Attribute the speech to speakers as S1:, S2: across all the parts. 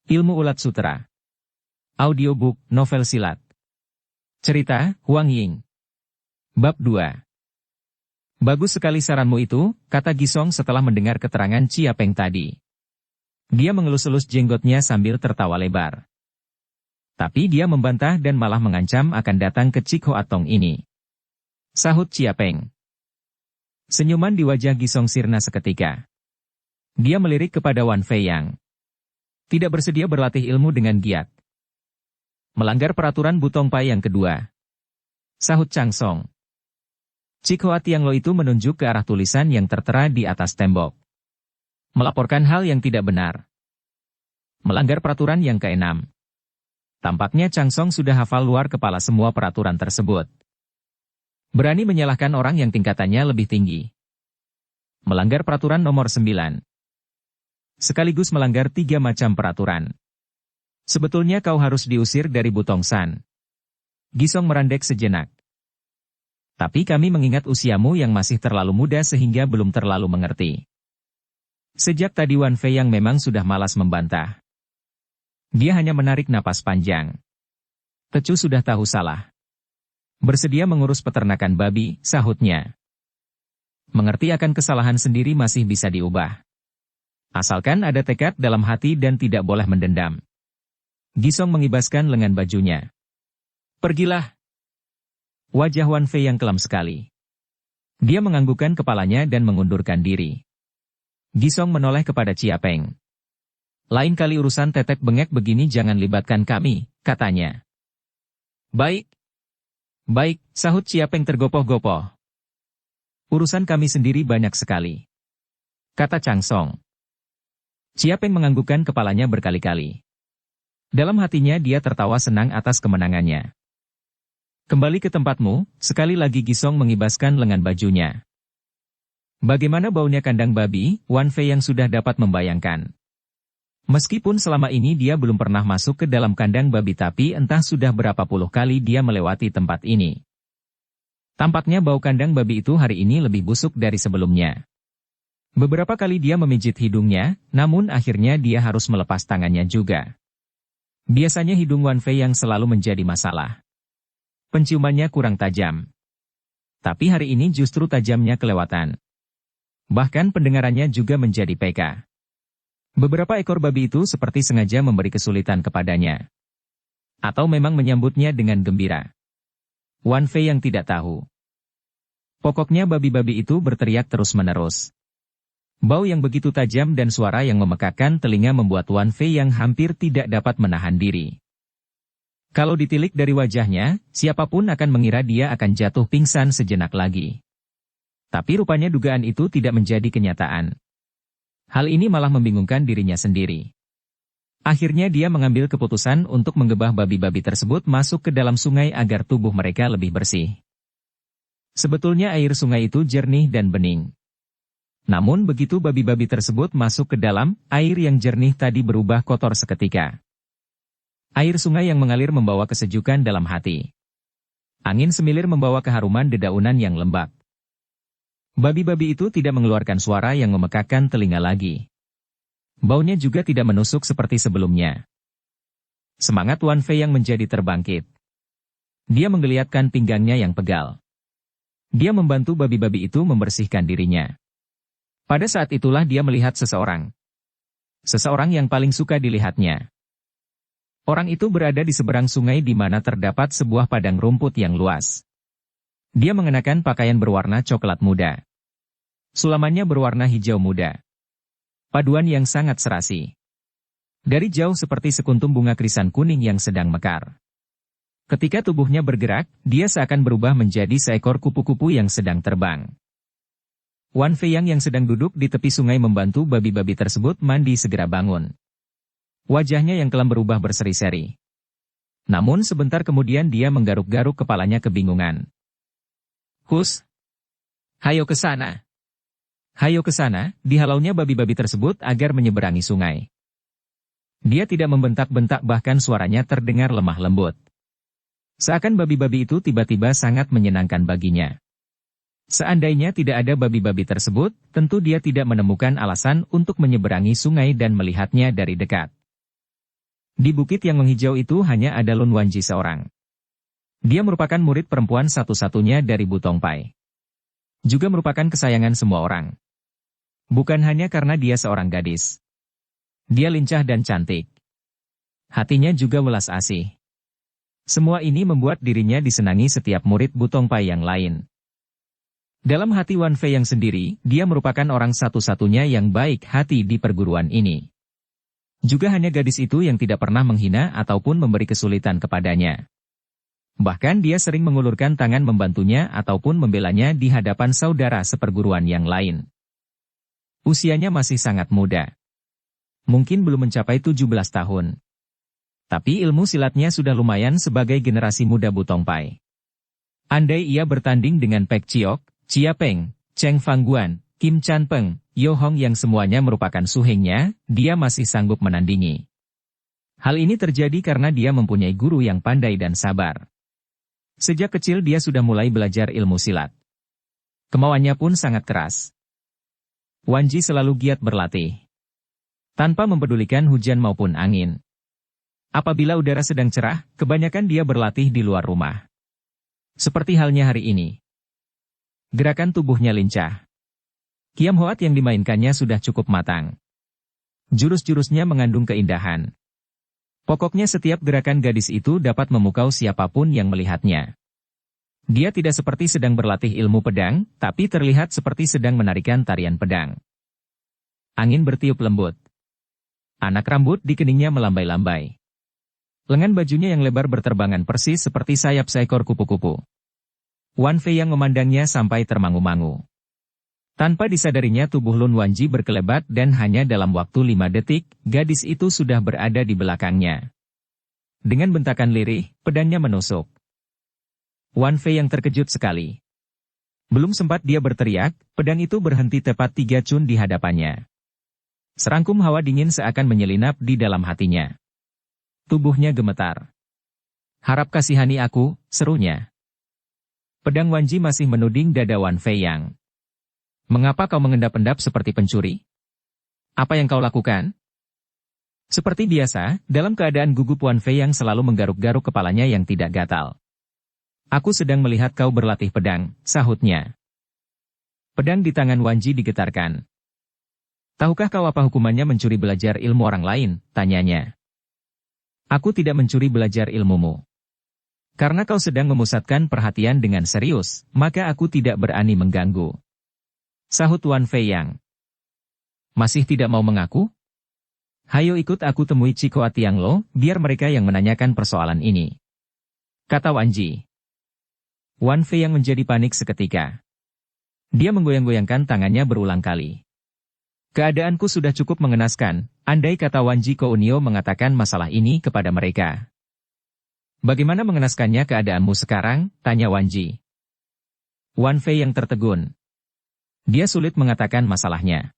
S1: Ilmu Ulat Sutera. Audiobook, novel silat. Cerita, Huang Ying. Bab 2. Bagus sekali saranmu itu, kata Gisong setelah mendengar keterangan Chia Peng tadi. Dia mengelus-elus jenggotnya sambil tertawa lebar. Tapi dia membantah dan malah mengancam akan datang ke Cik Hoa Tong ini. Sahut Chia Peng. Senyuman di wajah Gisong sirna seketika. Dia melirik kepada Wan Fei yang tidak bersedia berlatih ilmu dengan giat. Melanggar peraturan Butong Pai yang kedua. Sahut Chang Song. Cik Hoa Tiang Lo itu menunjuk ke arah tulisan yang tertera di atas tembok. Melaporkan hal yang tidak benar. Melanggar peraturan yang keenam. Tampaknya Chang Song sudah hafal luar kepala semua peraturan tersebut. Berani menyalahkan orang yang tingkatannya lebih tinggi. Melanggar peraturan nomor 9. Sekaligus melanggar 3 macam peraturan. Sebetulnya kau harus diusir dari Butong San. Gisong merandek sejenak. Tapi kami mengingat usiamu yang masih terlalu muda sehingga belum terlalu mengerti. Sejak tadi Wan Fei yang memang sudah malas membantah. Dia hanya menarik napas panjang. Tecu sudah tahu salah. Bersedia mengurus peternakan babi, sahutnya. Mengerti akan kesalahan sendiri masih bisa diubah. Asalkan ada tekad dalam hati dan tidak boleh mendendam. Gisong mengibaskan lengan bajunya. Pergilah. Wajah Wan Fei yang kelam sekali. Dia menganggukkan kepalanya dan mengundurkan diri. Gisong menoleh kepada Chia Peng. Lain kali urusan tetek bengek begini jangan libatkan kami, katanya. Baik. Baik, sahut Chia Peng tergopoh-gopoh. Urusan kami sendiri banyak sekali. Kata Chang Song. Chia Peng menganggukkan kepalanya berkali-kali. Dalam hatinya dia tertawa senang atas kemenangannya. Kembali ke tempatmu, sekali lagi Gisong mengibaskan lengan bajunya. Bagaimana baunya kandang babi, Wan Fei yang sudah dapat membayangkan. Meskipun selama ini dia belum pernah masuk ke dalam kandang babi tapi entah sudah berapa puluh kali dia melewati tempat ini. Tampaknya bau kandang babi itu hari ini lebih busuk dari sebelumnya. Beberapa kali dia memijit hidungnya, namun akhirnya dia harus melepas tangannya juga. Biasanya hidung Wan Fei yang selalu menjadi masalah. Penciumannya kurang tajam. Tapi hari ini justru tajamnya kelewatan. Bahkan pendengarannya juga menjadi peka. Beberapa ekor babi itu seperti sengaja memberi kesulitan kepadanya. Atau memang menyambutnya dengan gembira. Wan Fei yang tidak tahu. Pokoknya babi-babi itu berteriak terus-menerus. Bau yang begitu tajam dan suara yang memekakkan telinga membuat Wan Fei yang hampir tidak dapat menahan diri. Kalau ditilik dari wajahnya, siapapun akan mengira dia akan jatuh pingsan sejenak lagi. Tapi rupanya dugaan itu tidak menjadi kenyataan. Hal ini malah membingungkan dirinya sendiri. Akhirnya dia mengambil keputusan untuk menggebah babi-babi tersebut masuk ke dalam sungai agar tubuh mereka lebih bersih. Sebetulnya air sungai itu jernih dan bening. Namun begitu babi-babi tersebut masuk ke dalam, air yang jernih tadi berubah kotor seketika. Air sungai yang mengalir membawa kesejukan dalam hati. Angin semilir membawa keharuman dedaunan yang lembab. Babi-babi itu tidak mengeluarkan suara yang memekakkan telinga lagi. Baunya juga tidak menusuk seperti sebelumnya. Semangat Wan Fei yang menjadi terbangkit. Dia menggeliatkan pinggangnya yang pegal. Dia membantu babi-babi itu membersihkan dirinya. Pada saat itulah dia melihat seseorang. Seseorang yang paling suka dilihatnya. Orang itu berada di seberang sungai di mana terdapat sebuah padang rumput yang luas. Dia mengenakan pakaian berwarna coklat muda. Sulamannya berwarna hijau muda. Paduan yang sangat serasi. Dari jauh seperti sekuntum bunga krisan kuning yang sedang mekar. Ketika tubuhnya bergerak, dia seakan berubah menjadi seekor kupu-kupu yang sedang terbang. Wan Fei yang sedang duduk di tepi sungai membantu babi-babi tersebut mandi segera bangun. Wajahnya yang kelam berubah berseri-seri. Namun sebentar kemudian dia menggaruk-garuk kepalanya kebingungan. Hus! Hayo ke sana! Hayo ke sana, dihalaunya babi-babi tersebut agar menyeberangi sungai. Dia tidak membentak-bentak bahkan suaranya terdengar lemah lembut. Seakan babi-babi itu tiba-tiba sangat menyenangkan baginya. Seandainya tidak ada babi-babi tersebut, tentu dia tidak menemukan alasan untuk menyeberangi sungai dan melihatnya dari dekat. Di bukit yang menghijau itu hanya ada Lun Wanji seorang. Dia merupakan murid perempuan satu-satunya dari Bu Tongpai. Juga merupakan kesayangan semua orang. Bukan hanya karena dia seorang gadis. Dia lincah dan cantik. Hatinya juga welas asih. Semua ini membuat dirinya disenangi setiap murid Bu Tongpai yang lain. Dalam hati Wan Fei yang sendiri, dia merupakan orang satu-satunya yang baik hati di perguruan ini. Juga hanya gadis itu yang tidak pernah menghina ataupun memberi kesulitan kepadanya. Bahkan dia sering mengulurkan tangan membantunya ataupun membelanya di hadapan saudara seperguruan yang lain. Usianya masih sangat muda. Mungkin belum mencapai 17 tahun. Tapi ilmu silatnya sudah lumayan sebagai generasi muda Bu Tongpai. Andai ia bertanding dengan Pek Chiok, Chia Peng, Cheng Fangguan, Kim Chan Peng, Yo Hong yang semuanya merupakan suhengnya, dia masih sanggup menandingi. Hal ini terjadi karena dia mempunyai guru yang pandai dan sabar. Sejak kecil dia sudah mulai belajar ilmu silat. Kemauannya pun sangat keras. Wanji selalu giat berlatih. Tanpa mempedulikan hujan maupun angin. Apabila udara sedang cerah, kebanyakan dia berlatih di luar rumah. Seperti halnya hari ini. Gerakan tubuhnya lincah. Kiam Hoat yang dimainkannya sudah cukup matang. Jurus-jurusnya mengandung keindahan. Pokoknya setiap gerakan gadis itu dapat memukau siapapun yang melihatnya. Dia tidak seperti sedang berlatih ilmu pedang, tapi terlihat seperti sedang menarikan tarian pedang. Angin bertiup lembut. Anak rambut di keningnya melambai-lambai. Lengan bajunya yang lebar berterbangan persis seperti sayap seekor kupu-kupu. Wan Fei yang memandangnya sampai termangu-mangu. Tanpa disadarinya tubuh Lun Wanji berkelebat dan hanya dalam waktu 5 detik, gadis itu sudah berada di belakangnya. Dengan bentakan lirih, pedangnya menusuk. Wan Fei yang terkejut sekali. Belum sempat dia berteriak, pedang itu berhenti tepat 3 cun di hadapannya. Serangkum hawa dingin seakan menyelinap di dalam hatinya. Tubuhnya gemetar. "Harap kasihani aku," serunya. Pedang Wanji masih menuding dada Wan Fei yang. "Mengapa kau mengendap-endap seperti pencuri? Apa yang kau lakukan?" Seperti biasa, dalam keadaan gugup Wan Fei yang selalu menggaruk-garuk kepalanya yang tidak gatal. "Aku sedang melihat kau berlatih pedang," sahutnya. Pedang di tangan Wanji digetarkan. "Tahukah kau apa hukumannya mencuri belajar ilmu orang lain?" tanyanya. "Aku tidak mencuri belajar ilmumu. Karena kau sedang memusatkan perhatian dengan serius, maka aku tidak berani mengganggu," sahut Wan Fei yang. "Masih tidak mau mengaku? Hayo ikut aku temui Ciko Atianglo, biar mereka yang menanyakan persoalan ini," kata Wanji. Wan Fei yang menjadi panik seketika. Dia menggoyang-goyangkan tangannya berulang kali. "Keadaanku sudah cukup mengenaskan, andai kata Wanji Kounio mengatakan masalah ini kepada mereka." "Bagaimana mengenaskannya keadaanmu sekarang?" tanya Wanji. Wan Fei yang tertegun. Dia sulit mengatakan masalahnya.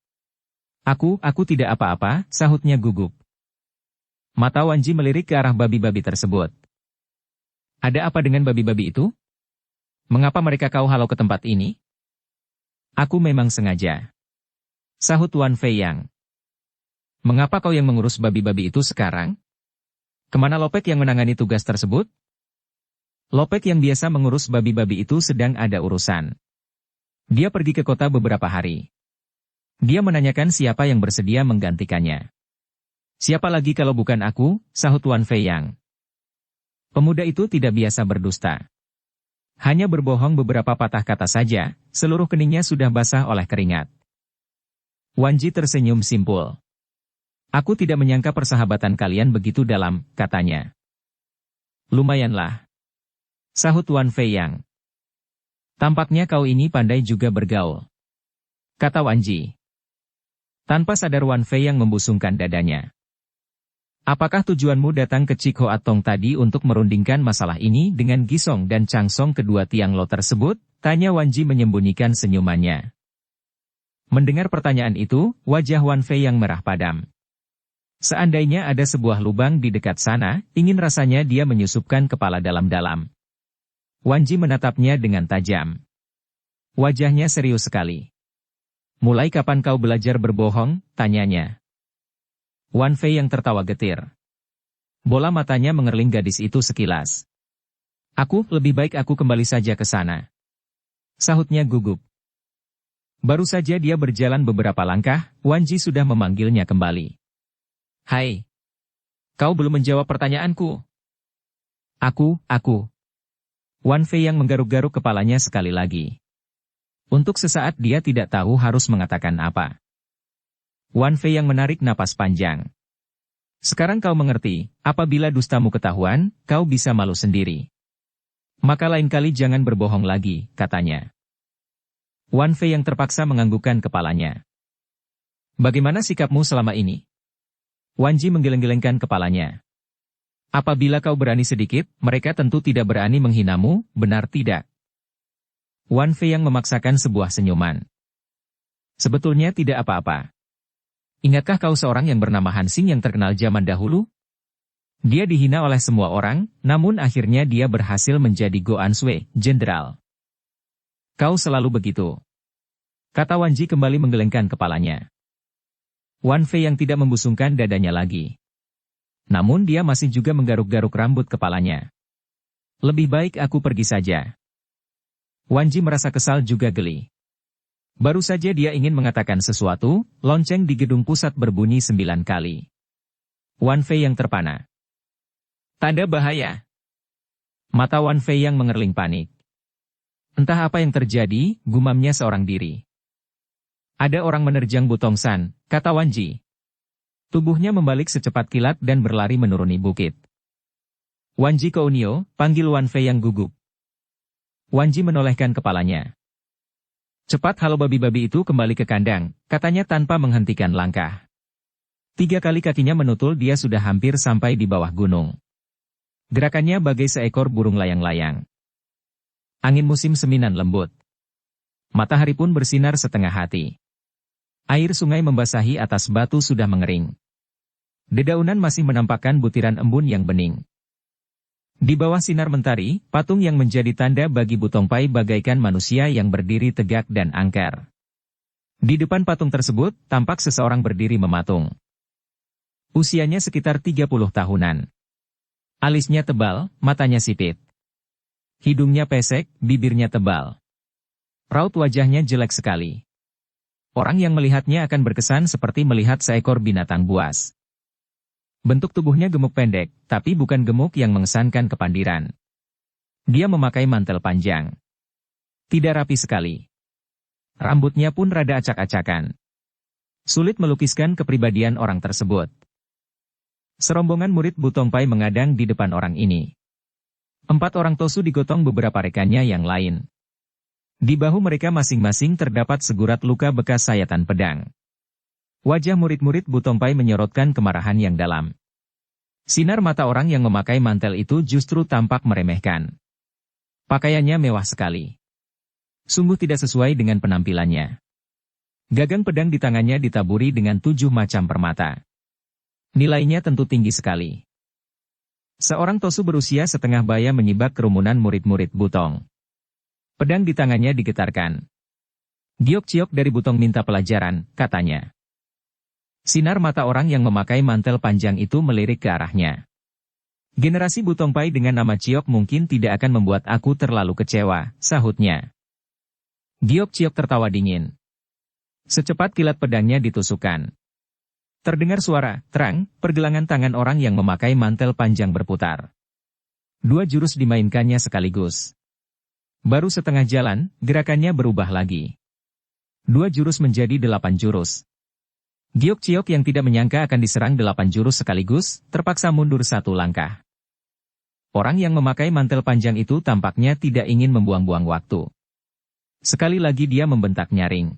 S1: Aku tidak apa-apa," sahutnya gugup. Mata Wanji melirik ke arah babi-babi tersebut. "Ada apa dengan babi-babi itu? Mengapa mereka kau halau ke tempat ini?" "Aku memang sengaja," sahut Wan Fei yang. "Mengapa kau yang mengurus babi-babi itu sekarang? Kemana Lopek yang menangani tugas tersebut?" "Lopek yang biasa mengurus babi-babi itu sedang ada urusan. Dia pergi ke kota beberapa hari. Dia menanyakan siapa yang bersedia menggantikannya." "Siapa lagi kalau bukan aku?" sahut Wan Fei yang. Pemuda itu tidak biasa berdusta. Hanya berbohong beberapa patah kata saja, seluruh keningnya sudah basah oleh keringat. Wanji tersenyum simpul. "Aku tidak menyangka persahabatan kalian begitu dalam," katanya. "Lumayanlah," sahut Wan Fei yang. "Tampaknya kau ini pandai juga bergaul," kata Wanji. Tanpa sadar Wan Fei yang membusungkan dadanya. "Apakah tujuanmu datang ke Ciko Atong tadi untuk merundingkan masalah ini dengan Gisong dan Changsong kedua tiang lo tersebut?" tanya Wanji menyembunyikan senyumannya. Mendengar pertanyaan itu, wajah Wan Fei yang merah padam. Seandainya ada sebuah lubang di dekat sana, ingin rasanya dia menyusupkan kepala dalam-dalam. Wanji menatapnya dengan tajam. Wajahnya serius sekali. "Mulai kapan kau belajar berbohong?" tanyanya. Wan Fei yang tertawa getir. Bola matanya mengerling gadis itu sekilas. Lebih baik aku kembali saja ke sana. Sahutnya gugup. Baru saja dia berjalan beberapa langkah, Wan Ji sudah memanggilnya kembali. Hai. Kau belum menjawab pertanyaanku. Aku. Wan Fei yang menggaruk-garuk kepalanya sekali lagi. Untuk sesaat dia tidak tahu harus mengatakan apa. Wan Fei yang menarik napas panjang. Sekarang kau mengerti, apabila dustamu ketahuan, kau bisa malu sendiri. Maka lain kali jangan berbohong lagi, katanya. Wan Fei yang terpaksa menganggukkan kepalanya. Bagaimana sikapmu selama ini? Wan Ji menggeleng-gelengkan kepalanya. Apabila kau berani sedikit, mereka tentu tidak berani menghinamu, benar tidak? Wan Fei yang memaksakan sebuah senyuman. Sebetulnya tidak apa-apa. Ingatkah kau seorang yang bernama Han Xing yang terkenal zaman dahulu? Dia dihina oleh semua orang, namun akhirnya dia berhasil menjadi Goan Sui, jenderal. Kau selalu begitu. Kata Wan Ji kembali menggelengkan kepalanya. Wan Fei yang tidak membusungkan dadanya lagi. Namun dia masih juga menggaruk-garuk rambut kepalanya. Lebih baik aku pergi saja. Wan Ji merasa kesal juga geli. Baru saja dia ingin mengatakan sesuatu, lonceng di gedung pusat berbunyi 9 kali. Wan Fei yang terpana. Tanda bahaya. Mata Wan Fei yang mengerling panik. Entah apa yang terjadi, gumamnya seorang diri. Ada orang menerjang Butong San, kata Wan Ji. Tubuhnya membalik secepat kilat dan berlari menuruni bukit. Wan Ji Kounio, panggil Wan Fei yang gugup. Wan Ji menolehkan kepalanya. Cepat halo babi-babi itu kembali ke kandang, katanya tanpa menghentikan langkah. 3 kali kakinya menutul dia sudah hampir sampai di bawah gunung. Gerakannya bagai seekor burung layang-layang. Angin musim seminan lembut. Matahari pun bersinar setengah hati. Air sungai membasahi atas batu sudah mengering. Dedaunan masih menampakkan butiran embun yang bening. Di bawah sinar mentari, patung yang menjadi tanda bagi Butong Pai bagaikan manusia yang berdiri tegak dan angker. Di depan patung tersebut, tampak seseorang berdiri mematung. Usianya sekitar 30 tahunan. Alisnya tebal, matanya sipit. Hidungnya pesek, bibirnya tebal. Raut wajahnya jelek sekali. Orang yang melihatnya akan berkesan seperti melihat seekor binatang buas. Bentuk tubuhnya gemuk pendek, tapi bukan gemuk yang mengesankan kepandiran. Dia memakai mantel panjang. Tidak rapi sekali. Rambutnya pun rada acak-acakan. Sulit melukiskan kepribadian orang tersebut. Serombongan murid Butong Pai mengadang di depan orang ini. 4 orang Tosu digotong beberapa rekannya yang lain. Di bahu mereka masing-masing terdapat segurat luka bekas sayatan pedang. Wajah murid-murid Butong Pai menyorotkan kemarahan yang dalam. Sinar mata orang yang memakai mantel itu justru tampak meremehkan. Pakaiannya mewah sekali. Sungguh tidak sesuai dengan penampilannya. Gagang pedang di tangannya ditaburi dengan 7 macam permata. Nilainya tentu tinggi sekali. Seorang Tosu berusia setengah baya menyibak kerumunan murid-murid Butong. Pedang di tangannya digetarkan. Giok Ciok dari Butong minta pelajaran, katanya. Sinar mata orang yang memakai mantel panjang itu melirik ke arahnya. Generasi Butong Pai dengan nama Ciok mungkin tidak akan membuat aku terlalu kecewa, sahutnya. Giok Ciok tertawa dingin. Secepat kilat pedangnya ditusukkan. Terdengar suara, terang, pergelangan tangan orang yang memakai mantel panjang berputar. 2 jurus dimainkannya sekaligus. Baru setengah jalan, gerakannya berubah lagi. 2 jurus menjadi 8 jurus. Giok Ciok yang tidak menyangka akan diserang 8 jurus sekaligus, terpaksa mundur 1 langkah. Orang yang memakai mantel panjang itu tampaknya tidak ingin membuang-buang waktu. Sekali lagi dia membentak nyaring.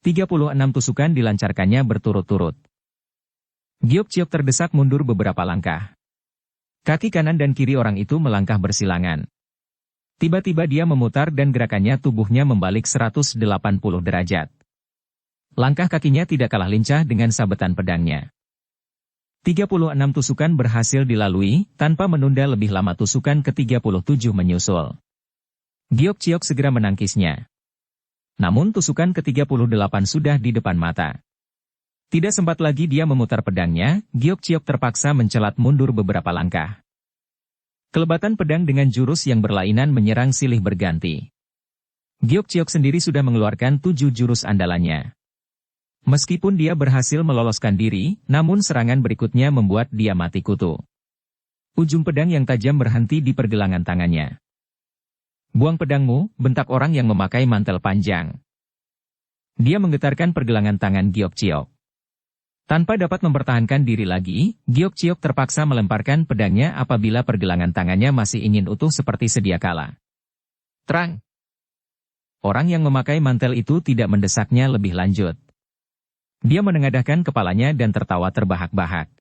S1: 36 tusukan dilancarkannya berturut-turut. Giok Ciok terdesak mundur beberapa langkah. Kaki kanan dan kiri orang itu melangkah bersilangan. Tiba-tiba dia memutar dan gerakannya tubuhnya membalik 180 derajat. Langkah kakinya tidak kalah lincah dengan sabetan pedangnya. 36 tusukan berhasil dilalui, tanpa menunda lebih lama tusukan ke-37 menyusul. Giok Ciok segera menangkisnya. Namun tusukan ke-38 sudah di depan mata. Tidak sempat lagi dia memutar pedangnya, Giok Chiok terpaksa mencelat mundur beberapa langkah. Kelebatan pedang dengan jurus yang berlainan menyerang silih berganti. Giok Chiok sendiri sudah mengeluarkan 7 jurus andalannya. Meskipun dia berhasil meloloskan diri, namun serangan berikutnya membuat dia mati kutu. Ujung pedang yang tajam berhenti di pergelangan tangannya. "Buang pedangmu," bentak orang yang memakai mantel panjang. Dia menggetarkan pergelangan tangan Giok Chiok. Tanpa dapat mempertahankan diri lagi, Giok Chiok terpaksa melemparkan pedangnya apabila pergelangan tangannya masih ingin utuh seperti sedia kala. Terang! Orang yang memakai mantel itu tidak mendesaknya lebih lanjut. Dia menengadahkan kepalanya dan tertawa terbahak-bahak.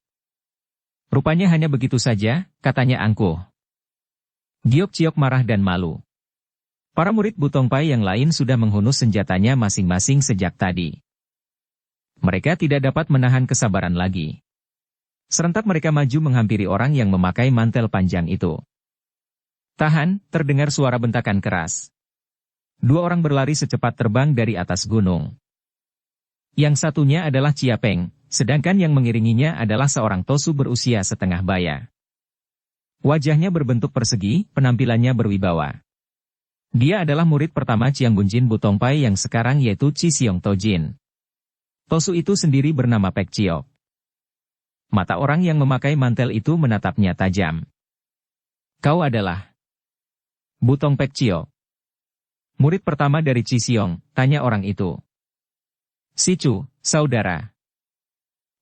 S1: "Rupanya hanya begitu saja," katanya angkuh. Giok Chiok marah dan malu. Para murid Butongpai yang lain sudah menghunus senjatanya masing-masing sejak tadi. Mereka tidak dapat menahan kesabaran lagi. Serentak mereka maju menghampiri orang yang memakai mantel panjang itu. "Tahan!" terdengar suara bentakan keras. 2 orang berlari secepat terbang dari atas gunung. Yang satunya adalah Chia Peng, sedangkan yang mengiringinya adalah seorang Tosu berusia setengah baya. Wajahnya berbentuk persegi, penampilannya berwibawa. Dia adalah murid pertama Chiang Bunjin Butongpai yang sekarang yaitu Chi Siong Tojin. Tosu itu sendiri bernama Pek Chiok. Mata orang yang memakai mantel itu menatapnya tajam. "Kau adalah Butong Pek Chiok?" "Murid pertama dari Chi Siong," tanya orang itu. "Si Chu, saudara."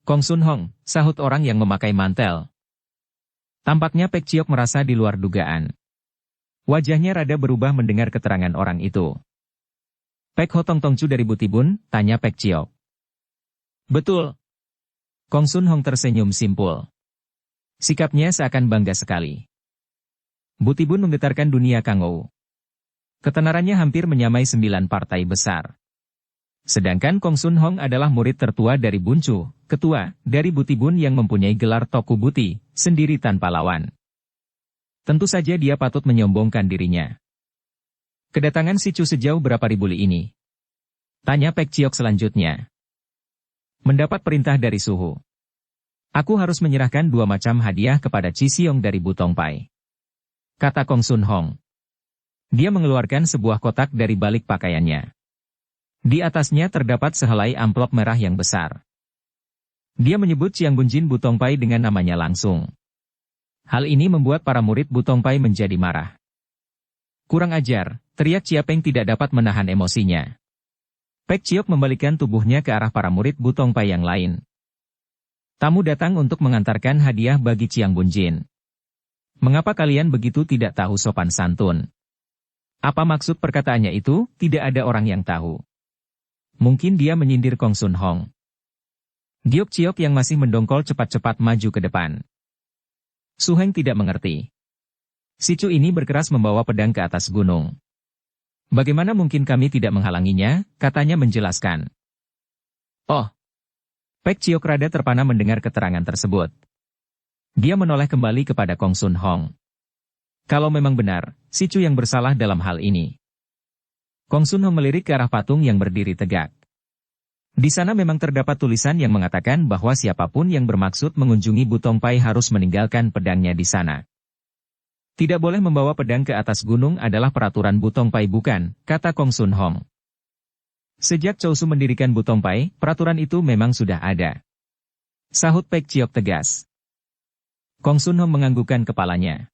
S1: "Kong Sun Hong," sahut orang yang memakai mantel. Tampaknya Pek Chiok merasa di luar dugaan. Wajahnya rada berubah mendengar keterangan orang itu. "Pek Ho Tong Tong Chu dari Butibun?" tanya Pek Chiok. "Betul." Kong Sun Hong tersenyum simpul. Sikapnya seakan bangga sekali. Butibun menggetarkan dunia Kangou. Ketenarannya hampir menyamai 9 partai besar. Sedangkan Kong Sun Hong adalah murid tertua dari Buncu, ketua dari Butibun yang mempunyai gelar Toku Buti, sendiri tanpa lawan. Tentu saja dia patut menyombongkan dirinya. "Kedatangan si Chu sejauh berapa ribu li ini?" tanya Pek Chiok selanjutnya. "Mendapat perintah dari suhu. Aku harus menyerahkan 2 macam hadiah kepada Chi Siong dari Butongpai," kata Kong Sun Hong. Dia mengeluarkan sebuah kotak dari balik pakaiannya. Di atasnya terdapat sehelai amplop merah yang besar. Dia menyebut Chiang Bunjin Butongpai dengan namanya langsung. Hal ini membuat para murid Butongpai menjadi marah. "Kurang ajar," teriak Chia Peng tidak dapat menahan emosinya. Pek Chiok membalikkan tubuhnya ke arah para murid Butongpai yang lain. "Tamu datang untuk mengantarkan hadiah bagi Chiang Bunjin. Mengapa kalian begitu tidak tahu sopan santun?" Apa maksud perkataannya itu, tidak ada orang yang tahu. Mungkin dia menyindir Kong Sun Hong. Giok Chiok yang masih mendongkol cepat-cepat maju ke depan. Su Heng tidak mengerti. Si Chu ini berkeras membawa pedang ke atas gunung. "Bagaimana mungkin kami tidak menghalanginya?" katanya menjelaskan. "Oh." Pek Chiok rada terpana mendengar keterangan tersebut. Dia menoleh kembali kepada Kong Sun Hong. Kalau memang benar, si Chu yang bersalah dalam hal ini. Kong Sun Hong melirik ke arah patung yang berdiri tegak. Di sana memang terdapat tulisan yang mengatakan bahwa siapapun yang bermaksud mengunjungi Butongpai harus meninggalkan pedangnya di sana. "Tidak boleh membawa pedang ke atas gunung adalah peraturan Butongpai bukan?" kata Kong Sun Hong. "Sejak Chow Su mendirikan Butongpai, peraturan itu memang sudah ada," sahut Pek Chiok tegas. Kong Sun Hong menganggukkan kepalanya.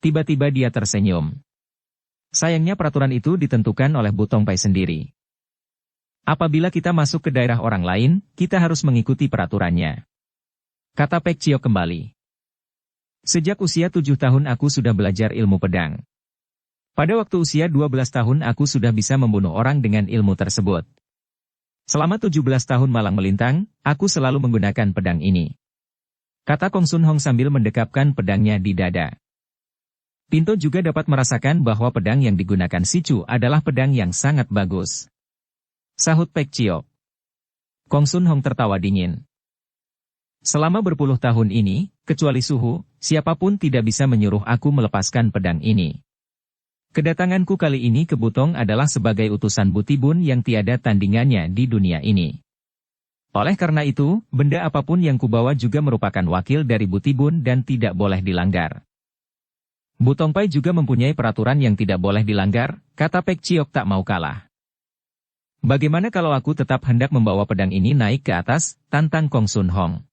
S1: Tiba-tiba dia tersenyum. Sayangnya peraturan itu ditentukan oleh Butongpai sendiri. Apabila kita masuk ke daerah orang lain, kita harus mengikuti peraturannya, kata Pek Chiok kembali. "Sejak usia 7 tahun aku sudah belajar ilmu pedang. Pada waktu usia 12 tahun aku sudah bisa membunuh orang dengan ilmu tersebut. Selama 17 tahun malang melintang, aku selalu menggunakan pedang ini," kata Kong Sun Hong sambil mendekapkan pedangnya di dada. Pinto juga dapat merasakan bahwa pedang yang digunakan si Chu adalah pedang yang sangat bagus, sahut Pek Chiok. Kong Sun Hong tertawa dingin. "Selama berpuluh tahun ini, kecuali suhu, siapapun tidak bisa menyuruh aku melepaskan pedang ini. Kedatanganku kali ini ke Butong adalah sebagai utusan Butibun yang tiada tandingannya di dunia ini. Oleh karena itu, benda apapun yang kubawa juga merupakan wakil dari Butibun dan tidak boleh dilanggar. Butongpai juga mempunyai peraturan yang tidak boleh dilanggar, kata Pek Ciok tak mau kalah. Bagaimana kalau aku tetap hendak membawa pedang ini naik ke atas, tantang Kong Sun Hong.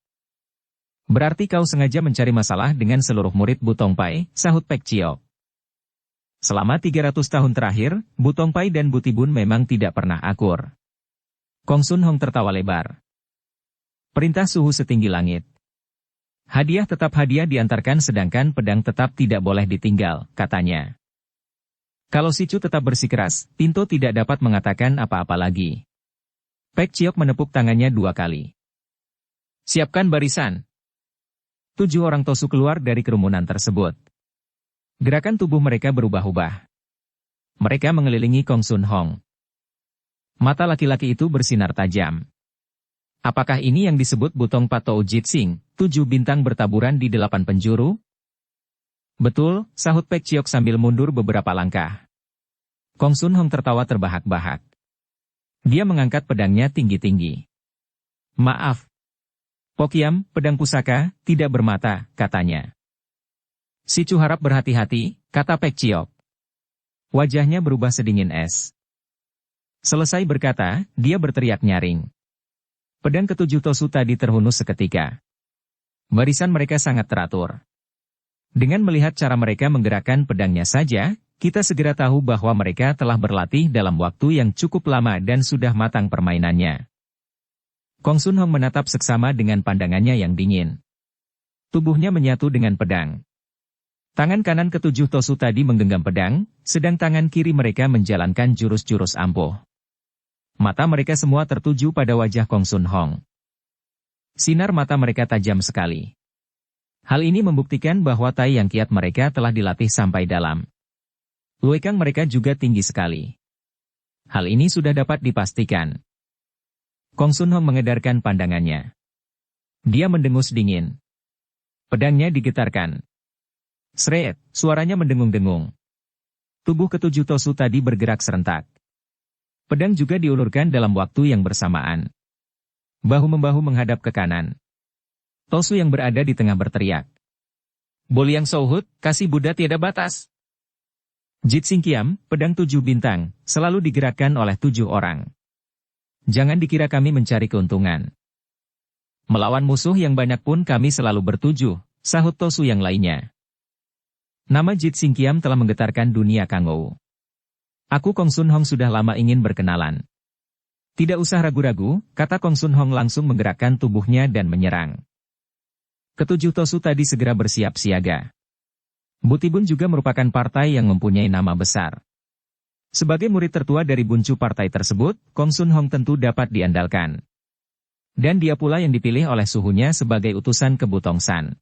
S1: Berarti kau sengaja mencari masalah dengan seluruh murid Butongpai, sahut Pek Ciok. Selama 300 tahun terakhir, Butongpai dan Butibun memang tidak pernah akur. Kong Sun Hong tertawa lebar. Perintah suhu setinggi langit. Hadiah tetap hadiah diantarkan sedangkan pedang tetap tidak boleh ditinggal, katanya. Kalau si Chu tetap bersikeras, Tinto tidak dapat mengatakan apa-apa lagi. Pek Ciok menepuk tangannya 2 kali. Siapkan barisan. 7 orang Tosu keluar dari kerumunan tersebut. Gerakan tubuh mereka berubah-ubah. Mereka mengelilingi Kong Sun Hong. Mata laki-laki itu bersinar tajam. Apakah ini yang disebut Butong Patou Jitsing, 7 bintang bertaburan di 8 penjuru? Betul, sahut Pek Ciok sambil mundur beberapa langkah. Kong Sun Hong tertawa terbahak-bahak. Dia mengangkat pedangnya tinggi-tinggi. Maaf. Pokiam, pedang pusaka, tidak bermata, katanya. Si Chu harap berhati-hati, kata Pek Ciok. Wajahnya berubah sedingin es. Selesai berkata, dia berteriak nyaring. Pedang ke-7 Tosu tadi terhunus seketika. Barisan mereka sangat teratur. Dengan melihat cara mereka menggerakkan pedangnya saja, kita segera tahu bahwa mereka telah berlatih dalam waktu yang cukup lama dan sudah matang permainannya. Kong Sun Hong menatap seksama dengan pandangannya yang dingin. Tubuhnya menyatu dengan pedang. Tangan kanan ke-7 Tosu tadi menggenggam pedang, sedang tangan kiri mereka menjalankan jurus-jurus ampuh. Mata mereka semua tertuju pada wajah Kong Sun Hong. Sinar mata mereka tajam sekali. Hal ini membuktikan bahwa tai yang kiat mereka telah dilatih sampai dalam. Luekang mereka juga tinggi sekali. Hal ini sudah dapat dipastikan. Kong Sun Hong mengedarkan pandangannya. Dia mendengus dingin. Pedangnya digetarkan. Sret, suaranya mendengung-dengung. Tubuh ke-7 Tosu tadi bergerak serentak. Pedang juga diulurkan dalam waktu yang bersamaan. Bahu-membahu menghadap ke kanan. Tosu yang berada di tengah berteriak. Boliang Souhut, kasih Buddha tiada batas. Jitsing Kiam, pedang 7 bintang, selalu digerakkan oleh 7 orang. Jangan dikira kami mencari keuntungan. Melawan musuh yang banyak pun kami selalu bertujuh, sahut Tosu yang lainnya. Nama Jitsing Kiam telah menggetarkan dunia Kangou. Aku Kong Sun Hong sudah lama ingin berkenalan. Tidak usah ragu-ragu, kata Kong Sun Hong langsung menggerakkan tubuhnya dan menyerang. Ke-7 Tosu tadi segera bersiap siaga. Butibun juga merupakan partai yang mempunyai nama besar. Sebagai murid tertua dari buncu partai tersebut, Kong Sun Hong tentu dapat diandalkan. Dan dia pula yang dipilih oleh suhunya sebagai utusan ke Butong San.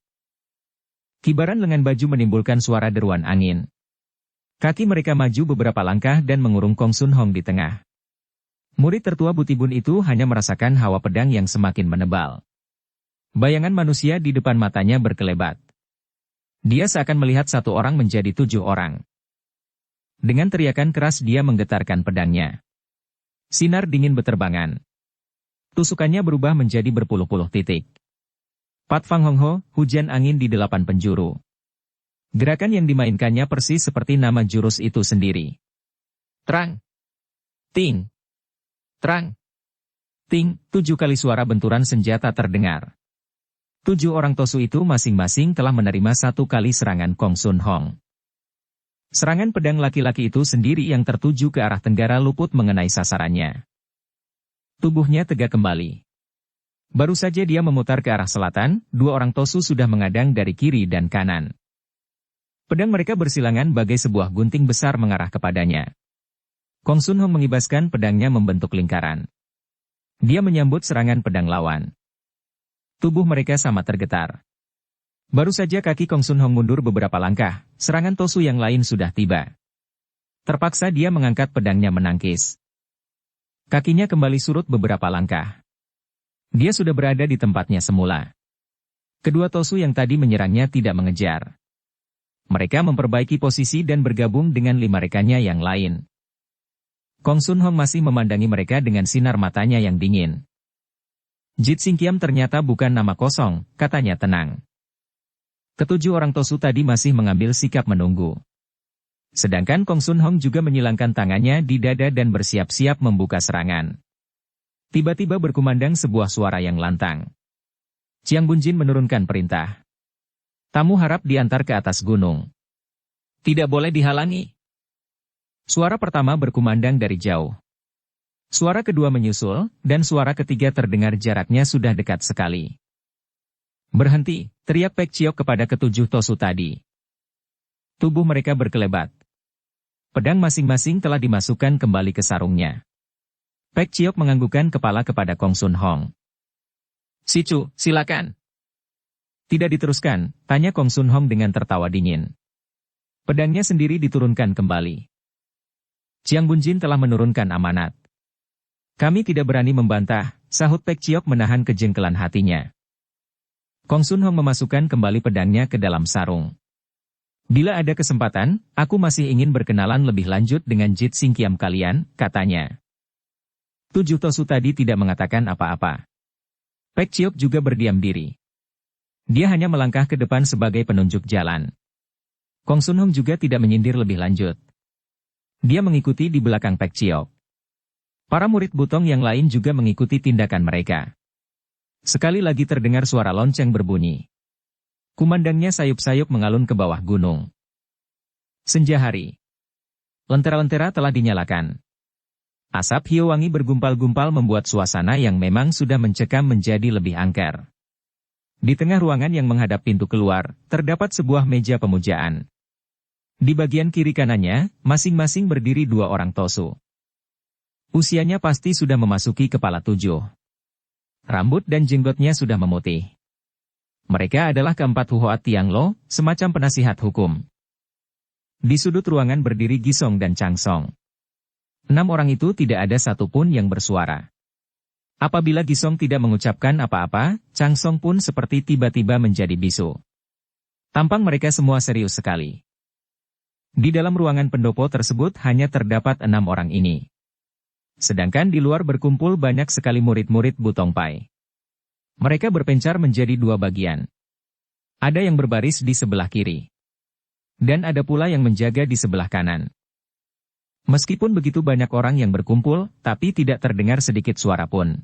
S1: Kibaran lengan baju menimbulkan suara deruan angin. Kaki mereka maju beberapa langkah dan mengurung Kong Sun Hong di tengah. Murid tertua Butibun itu hanya merasakan hawa pedang yang semakin menebal. Bayangan manusia di depan matanya berkelebat. Dia seakan melihat 1 orang menjadi 7 orang. Dengan teriakan keras dia menggetarkan pedangnya. Sinar dingin beterbangan. Tusukannya berubah menjadi berpuluh-puluh titik. Pat Fang Hong Ho, hujan angin di 8 penjuru. Gerakan yang dimainkannya persis seperti nama jurus itu sendiri. Terang. Ting. Terang. Ting, 7 kali suara benturan senjata terdengar. 7 orang Tosu itu masing-masing telah menerima 1 kali serangan Kong Sun Hong. Serangan pedang laki-laki itu sendiri yang tertuju ke arah tenggara luput mengenai sasarannya. Tubuhnya tegak kembali. Baru saja dia memutar ke arah selatan, 2 orang Tosu sudah mengadang dari kiri dan kanan. Pedang mereka bersilangan bagai sebuah gunting besar mengarah kepadanya. Kong Sun Hong mengibaskan pedangnya membentuk lingkaran. Dia menyambut serangan pedang lawan. Tubuh mereka sama tergetar. Baru saja kaki Kong Sun Hong mundur beberapa langkah, serangan Tosu yang lain sudah tiba. Terpaksa dia mengangkat pedangnya menangkis. Kakinya kembali surut beberapa langkah. Dia sudah berada di tempatnya semula. Kedua Tosu yang tadi menyerangnya tidak mengejar. Mereka memperbaiki posisi dan bergabung dengan 5 rekannya yang lain. Kong Sun Hong masih memandangi mereka dengan sinar matanya yang dingin. Jit Singkiam ternyata bukan nama kosong, katanya tenang. Ketujuh orang Tosu tadi masih mengambil sikap menunggu. Sedangkan Kong Sun Hong juga menyilangkan tangannya di dada dan bersiap-siap membuka serangan. Tiba-tiba berkumandang sebuah suara yang lantang. Chiang Bunjin menurunkan perintah. Tamu harap diantar ke atas gunung. Tidak boleh dihalangi. Suara pertama berkumandang dari jauh. Suara kedua menyusul, dan suara ketiga terdengar jaraknya sudah dekat sekali. Berhenti, teriak Pek Chiok kepada ketujuh Tosu tadi. Tubuh mereka berkelebat. Pedang masing-masing telah dimasukkan kembali ke sarungnya. Pek Chiok menganggukkan kepala kepada Kong Sun Hong. "Sicu, silakan." Tidak diteruskan, tanya Kong Sun Hong dengan tertawa dingin. Pedangnya sendiri diturunkan kembali. Chiang Bunjin telah menurunkan amanat. Kami tidak berani membantah, sahut Pek Chiok menahan kejengkelan hatinya. Kong Sun Hong memasukkan kembali pedangnya ke dalam sarung. Bila ada kesempatan, aku masih ingin berkenalan lebih lanjut dengan Jit Singkiam kalian, katanya. Tujuh Tosu tadi tidak mengatakan apa-apa. Pek Chiok juga berdiam diri. Dia hanya melangkah ke depan sebagai penunjuk jalan. Kong Sun Hong juga tidak menyindir lebih lanjut. Dia mengikuti di belakang Pek Chiok. Para murid Butong yang lain juga mengikuti tindakan mereka. Sekali lagi terdengar suara lonceng berbunyi. Kumandangnya sayup-sayup mengalun ke bawah gunung. Senja hari. Lentera-lentera telah dinyalakan. Asap hiu wangi bergumpal-gumpal membuat suasana yang memang sudah mencekam menjadi lebih angker. Di tengah ruangan yang menghadap pintu keluar, terdapat sebuah meja pemujaan. Di bagian kiri kanannya, masing-masing berdiri dua orang Tosu. Usianya pasti sudah memasuki kepala 7. Rambut dan jenggotnya sudah memutih. Mereka adalah keempat Huhoat Tianglo, semacam penasihat hukum. Di sudut ruangan berdiri Gisong dan Changsong. 6 orang itu tidak ada satupun yang bersuara. Apabila Gisong tidak mengucapkan apa-apa, Changsong pun seperti tiba-tiba menjadi bisu. Tampang mereka semua serius sekali. Di dalam ruangan pendopo tersebut hanya terdapat 6 orang ini. Sedangkan di luar berkumpul banyak sekali murid-murid Butong Pai. Mereka berpencar menjadi 2 bagian. Ada yang berbaris di sebelah kiri. Dan ada pula yang menjaga di sebelah kanan. Meskipun begitu banyak orang yang berkumpul, tapi tidak terdengar sedikit suara pun.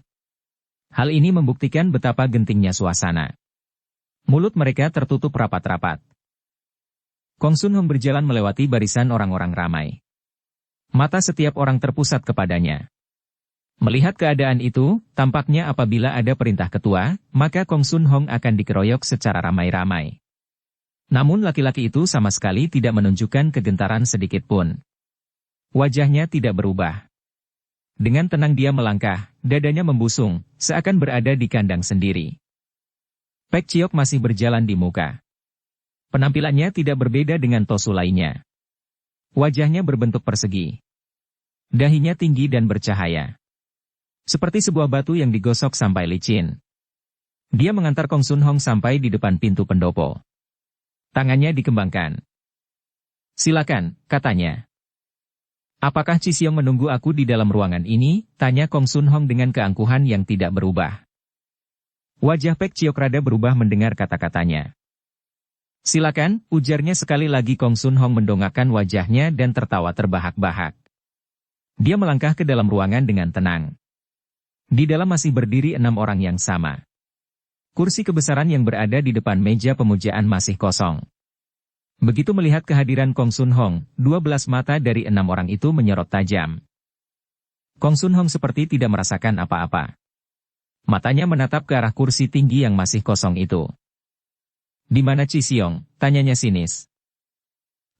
S1: Hal ini membuktikan betapa gentingnya suasana. Mulut mereka tertutup rapat-rapat. Kong Sun Hong berjalan melewati barisan orang-orang ramai. Mata setiap orang terpusat kepadanya. Melihat keadaan itu, tampaknya apabila ada perintah ketua, maka Kong Sun Hong akan dikeroyok secara ramai-ramai. Namun laki-laki itu sama sekali tidak menunjukkan kegentaran sedikit pun. Wajahnya tidak berubah. Dengan tenang dia melangkah, dadanya membusung, seakan berada di kandang sendiri. Pek Chiok masih berjalan di muka. Penampilannya tidak berbeda dengan Tosu lainnya. Wajahnya berbentuk persegi. Dahinya tinggi dan bercahaya. Seperti sebuah batu yang digosok sampai licin. Dia mengantar Kong Sun Hong sampai di depan pintu pendopo. Tangannya dikembangkan. "Silakan," katanya. "Apakah Chi Siong menunggu aku di dalam ruangan ini?" tanya Kong Sun Hong dengan keangkuhan yang tidak berubah. Wajah Pek Chiok rada berubah mendengar kata-katanya. "Silakan," ujarnya sekali lagi. Kong Sun Hong mendongakkan wajahnya dan tertawa terbahak-bahak. Dia melangkah ke dalam ruangan dengan tenang. Di dalam masih berdiri 6 orang yang sama. Kursi kebesaran yang berada di depan meja pemujaan masih kosong. Begitu melihat kehadiran Kong Sun Hong, 12 mata dari 6 orang itu menyorot tajam. Kong Sun Hong seperti tidak merasakan apa-apa. Matanya menatap ke arah kursi tinggi yang masih kosong itu. "Di mana Chi Siong?" tanyanya sinis.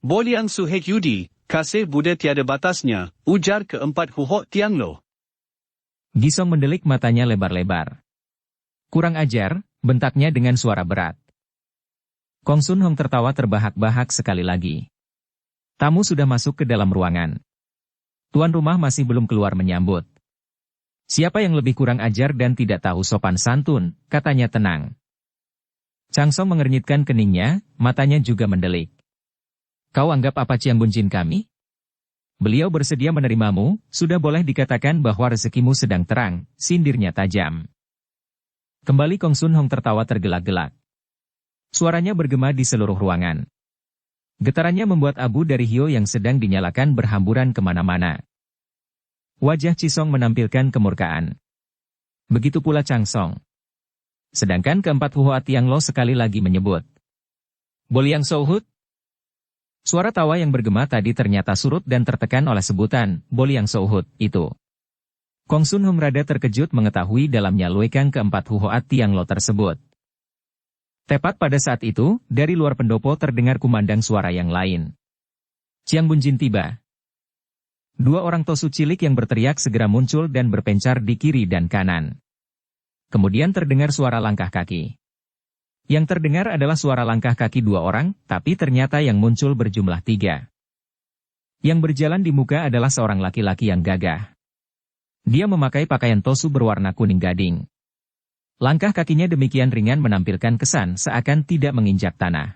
S2: "Boliang Su Hek Yudi, kasih Buddha tiada batasnya," ujar keempat Huhoat Tianglo.
S1: Gisong mendelik matanya lebar-lebar. "Kurang ajar," bentaknya dengan suara berat. Kong Sun Hong tertawa terbahak-bahak sekali lagi. Tamu sudah masuk ke dalam ruangan. Tuan rumah masih belum keluar menyambut. "Siapa yang lebih kurang ajar dan tidak tahu sopan santun?" katanya tenang. Changsong mengernyitkan keningnya, matanya juga mendelik. "Kau anggap apa Chiang Bunjin kami? Beliau bersedia menerimamu, sudah boleh dikatakan bahwa rezekimu sedang terang," sindirnya tajam. Kembali Kong Sun Hong tertawa tergelak-gelak. Suaranya bergema di seluruh ruangan. Getarannya membuat abu dari hio yang sedang dinyalakan berhamburan kemana-mana. Wajah Cisong menampilkan kemurkaan. Begitu pula Chang Song. Sedangkan keempat Huhoa Tianglo sekali lagi menyebut. Boliang Souhut? Suara tawa yang bergema tadi ternyata surut dan tertekan oleh sebutan Boliang Souhut itu. Kong Sun Hong rada terkejut mengetahui dalamnya luekang keempat Huhoa Tianglo tersebut. Tepat pada saat itu, dari luar pendopo terdengar kumandang suara yang lain. Chiang Bunjin tiba. Dua orang tosu cilik yang berteriak segera muncul dan berpencar di kiri dan kanan. Kemudian terdengar suara langkah kaki. Yang terdengar adalah suara langkah kaki dua orang, tapi ternyata yang muncul berjumlah 3. Yang berjalan di muka adalah seorang laki-laki yang gagah. Dia memakai pakaian tosu berwarna kuning gading. Langkah kakinya demikian ringan menampilkan kesan seakan tidak menginjak tanah.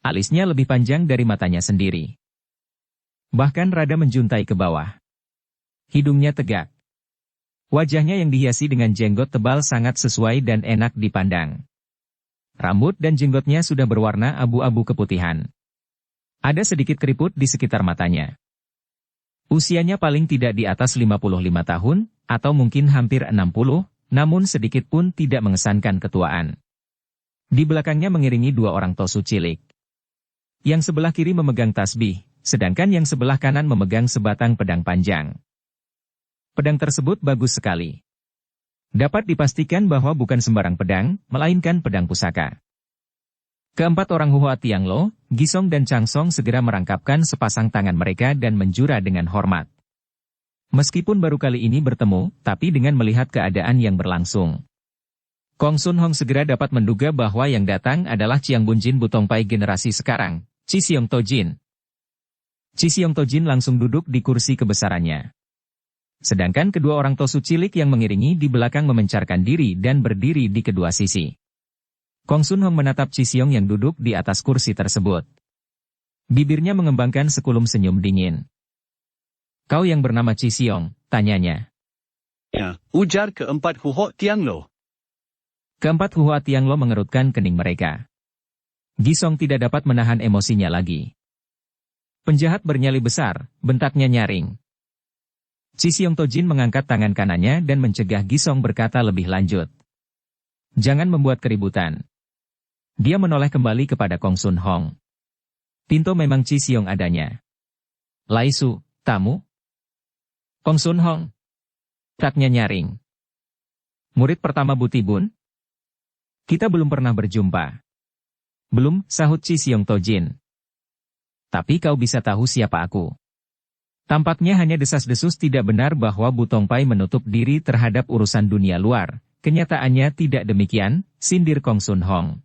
S1: Alisnya lebih panjang dari matanya sendiri. Bahkan rada menjuntai ke bawah. Hidungnya tegak. Wajahnya yang dihiasi dengan jenggot tebal sangat sesuai dan enak dipandang. Rambut dan jenggotnya sudah berwarna abu-abu keputihan. Ada sedikit keriput di sekitar matanya. Usianya paling tidak di atas 55 tahun, atau mungkin hampir 60, namun sedikit pun tidak mengesankan ketuaan. Di belakangnya mengiringi dua orang tosu cilik. Yang sebelah kiri memegang tasbih, sedangkan yang sebelah kanan memegang sebatang pedang panjang. Pedang tersebut bagus sekali. Dapat dipastikan bahwa bukan sembarang pedang, melainkan pedang pusaka. Keempat orang Huhoa Tianglo, Gisong dan Chang Song segera merangkapkan sepasang tangan mereka dan menjura dengan hormat. Meskipun baru kali ini bertemu, tapi dengan melihat keadaan yang berlangsung. Kong Sun Hong segera dapat menduga bahwa yang datang adalah Chiang Bunjin Butongpai generasi sekarang, Chi Siong Tojin. Chi Siong Tojin langsung duduk di kursi kebesarannya. Sedangkan kedua orang tosu cilik yang mengiringi di belakang memencarkan diri dan berdiri di kedua sisi. Kong Sun Hong menatap Chi Siong yang duduk di atas kursi tersebut. Bibirnya mengembangkan sekulum senyum dingin. Kau yang bernama Chi Siong, tanyanya.
S2: Ya, ujar keempat Huhoa Tianglo.
S1: Keempat Huhoa Tianglo mengerutkan kening mereka. Gisong tidak dapat menahan emosinya lagi. Penjahat bernyali besar, bentaknya nyaring. Chi Siong Tojin mengangkat tangan kanannya dan mencegah Gisong berkata lebih lanjut. Jangan membuat keributan. Dia menoleh kembali kepada Kong Sun Hong. Tinto memang Chi Siong adanya. Laisu, tamu? Kong Sun Hong. Taknya nyaring. Murid pertama Butibun? Kita belum pernah berjumpa. Belum, sahut Chi Siong Tojin. Tapi kau bisa tahu siapa aku. Tampaknya hanya desas-desus tidak benar bahwa Butongpai menutup diri terhadap urusan dunia luar. Kenyataannya tidak demikian, sindir Kong Sun Hong.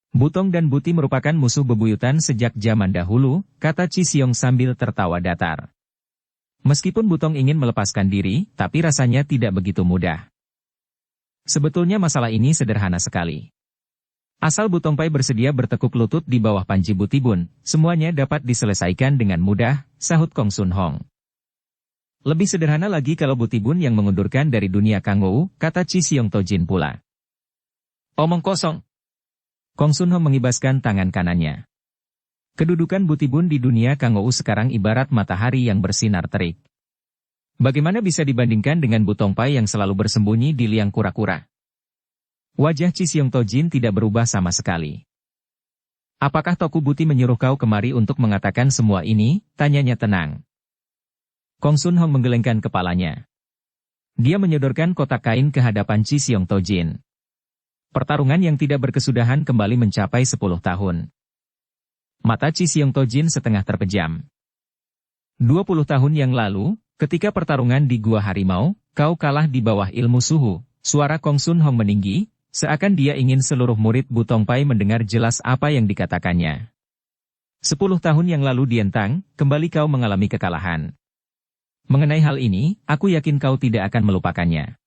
S1: Butong dan Buti merupakan musuh bebuyutan sejak zaman dahulu, kata Chi Siong sambil tertawa datar. Meskipun Butong ingin melepaskan diri, tapi rasanya tidak begitu mudah. Sebetulnya masalah ini sederhana sekali. Asal Butongpai bersedia bertekuk lutut di bawah panji Butibun, semuanya dapat diselesaikan dengan mudah, sahut Kong Sun Hong. Lebih sederhana lagi kalau Butibun yang mengundurkan dari dunia Kangou, kata Chi Siong Tojin pula. Omong kosong. Kong Sun Hong mengibaskan tangan kanannya. Kedudukan Butibun di dunia Kangou sekarang ibarat matahari yang bersinar terik. Bagaimana bisa dibandingkan dengan Butongpai yang selalu bersembunyi di liang kura-kura? Wajah Chi Siong Tojin tidak berubah sama sekali. Apakah Toku Buti menyuruh kau kemari untuk mengatakan semua ini? Tanyanya tenang. Kong Sun Hong menggelengkan kepalanya. Dia menyodorkan kotak kain ke hadapan Chi Siong Tojin. Pertarungan yang tidak berkesudahan kembali mencapai 10 tahun. Mata Chi Siong Tojin setengah terpejam. 20 tahun yang lalu, ketika pertarungan di Gua Harimau, kau kalah di bawah ilmu suhu. Suara Kong Sun Hong meninggi, seakan dia ingin seluruh murid Butongpai mendengar jelas apa yang dikatakannya. 10 tahun yang lalu Dientang, kembali kau mengalami kekalahan. Mengenai hal ini, aku yakin kau tidak akan melupakannya.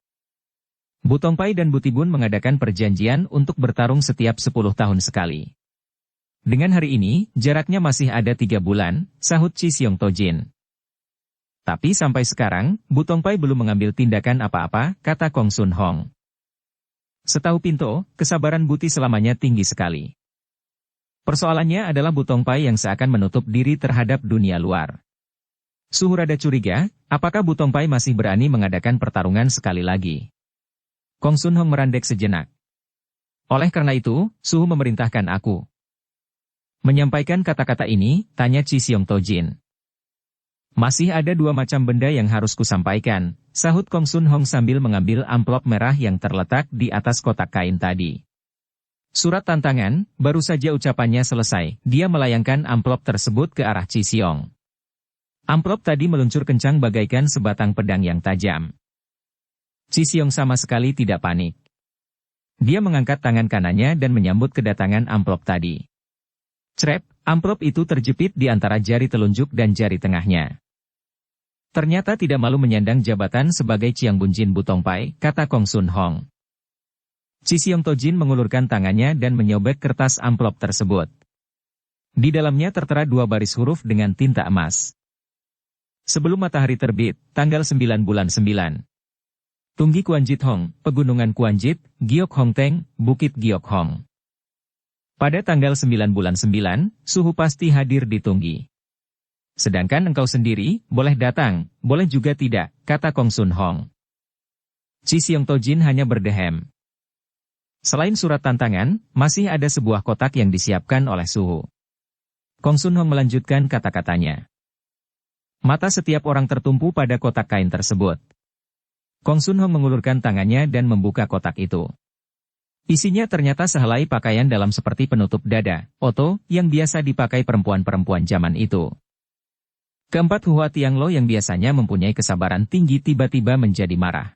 S1: Butongpai dan Butibun mengadakan perjanjian untuk bertarung setiap 10 tahun sekali. Dengan hari ini, jaraknya masih ada 3 bulan, sahut Chi Siong Tojin. Tapi sampai sekarang, Butongpai belum mengambil tindakan apa-apa, kata Kong Sun Hong. Setahu Pinto, kesabaran Buti selamanya tinggi sekali. Persoalannya adalah Bu Tongpai yang seakan menutup diri terhadap dunia luar. Suhu rada curiga, apakah Bu Tongpai masih berani mengadakan pertarungan sekali lagi? Kong Sun Hong merandek sejenak. Oleh karena itu, Suhu memerintahkan aku. Menyampaikan kata-kata ini, tanya Chi Siong Tojin. Masih ada dua macam benda yang harus kusampaikan, sahut Kong Sun Hong sambil mengambil amplop merah yang terletak di atas kotak kain tadi. Surat tantangan, baru saja ucapannya selesai, dia melayangkan amplop tersebut ke arah Chi Siong. Amplop tadi meluncur kencang bagaikan sebatang pedang yang tajam. Chi Siong sama sekali tidak panik. Dia mengangkat tangan kanannya dan menyambut kedatangan amplop tadi. Crep, amplop itu terjepit di antara jari telunjuk dan jari tengahnya. Ternyata tidak malu menyandang jabatan sebagai Ciang Bunjin Bu Tongpai, kata Kong Sun Hong. Chi Siong Tojin mengulurkan tangannya dan menyobek kertas amplop tersebut. Di dalamnya tertera dua baris huruf dengan tinta emas. Sebelum matahari terbit, tanggal 9 bulan 9. Tunggi Kuanjit Hong, Pegunungan Kuanjit, Giok Hong Teng, Bukit Giok Hong. Pada tanggal 9 bulan 9, Suhu pasti hadir di Tunggi. Sedangkan engkau sendiri, boleh datang, boleh juga tidak, kata Kong Sun Hong. Chi Siong Tojin hanya berdehem. Selain surat tantangan, masih ada sebuah kotak yang disiapkan oleh Suhu. Kong Sun Hong melanjutkan kata-katanya. Mata setiap orang tertumpu pada kotak kain tersebut. Kong Sun Hong mengulurkan tangannya dan membuka kotak itu. Isinya ternyata sehelai pakaian dalam seperti penutup dada, oto, yang biasa dipakai perempuan-perempuan zaman itu. Keempat Hua Tianglo yang biasanya mempunyai kesabaran tinggi tiba-tiba menjadi marah.